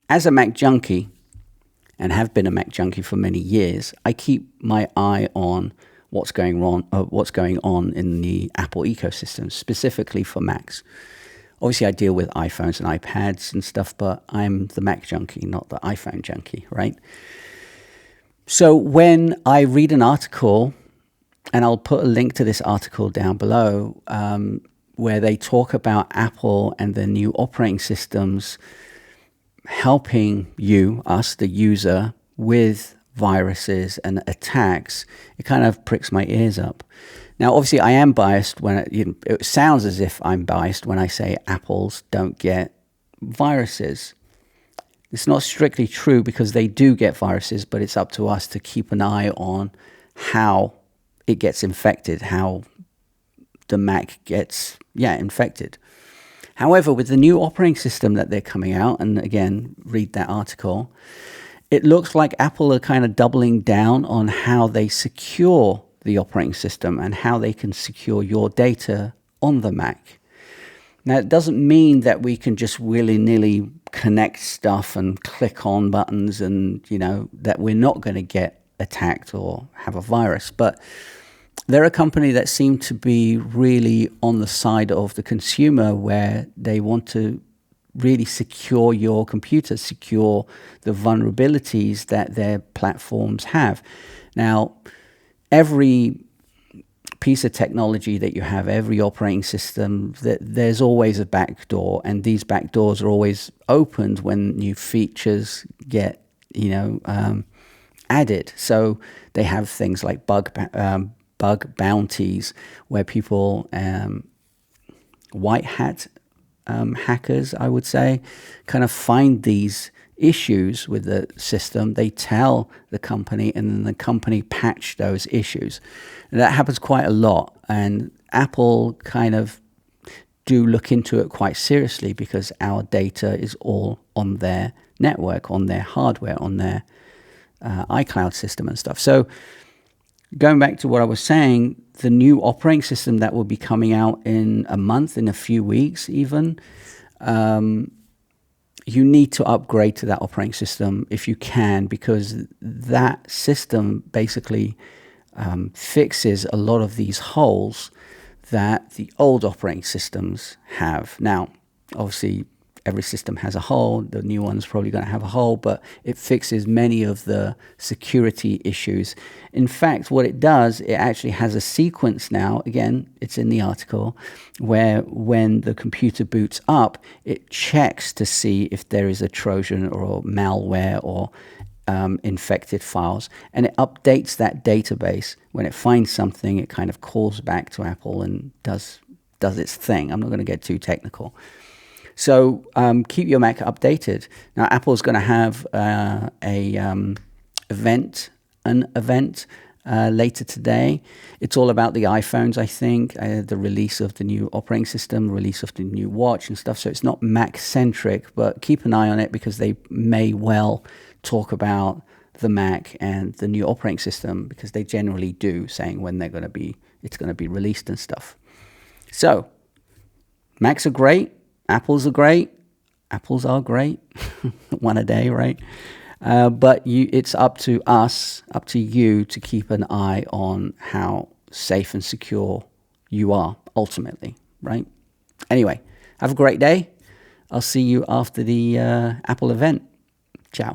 as a Mac junkie, and have been a Mac junkie for many years, I keep my eye on what's going on in the Apple ecosystem, specifically for Macs. Obviously, I deal with iPhones and iPads and stuff, but I'm the Mac junkie, not the iPhone junkie, right? So when I read an article, and I'll put a link to this article down below, where they talk about Apple and their new operating systems helping us, the user, with viruses and attacks, it kind of pricks my ears up. Now, obviously, I am biased when it sounds as if I'm biased when I say Apples don't get viruses. It's not strictly true because they do get viruses, but it's up to us to keep an eye on how it gets infected, how the Mac gets, infected. However, with the new operating system that they're coming out, and again, read that article, it looks like Apple are kind of doubling down on how they secure the operating system and how they can secure your data on the Mac. Now, it doesn't mean that we can just willy-nilly connect stuff and click on buttons and, that we're not going to get attacked or have a virus. But they're a company that seem to be really on the side of the consumer, where they want to really secure your computer, secure the vulnerabilities that their platforms have. Now, every piece of technology that you have, every operating system, there's always a backdoor, and these backdoors are always opened when new features get, added. So they have things like bug bounties, where people, white hat hackers, I would say, kind of find these issues with the system. They tell the company, and then the company patch those issues. And that happens quite a lot, and Apple kind of do look into it quite seriously, because our data is all on their network, on their hardware, on their iCloud system and stuff. So going back to what I was saying, the new operating system that will be coming out in a month, in a few weeks even, you need to upgrade to that operating system if you can, because that system basically fixes a lot of these holes that the old operating systems have. Now, obviously, every system has a hole. The new one's probably going to have a hole, but it fixes many of the security issues. In fact, what it does, it actually has a sequence now, again, it's in the article, where when the computer boots up, it checks to see if there is a Trojan or malware or infected files, and it updates that database. When it finds something, it kind of calls back to Apple and does its thing. I'm not going to get too technical. So keep your Mac updated. Now, Apple's going to have an event later today. It's all about the iPhones, I think, the release of the new operating system, release of the new watch and stuff. So it's not Mac-centric, but keep an eye on it, because they may well talk about the Mac and the new operating system, because they generally do, saying when it's going to be released and stuff. So Macs are great. Apples are great. Apples are great. One a day, right? But it's up to us, up to you, to keep an eye on how safe and secure you are, ultimately, right? Anyway, have a great day. I'll see you after the Apple event. Ciao.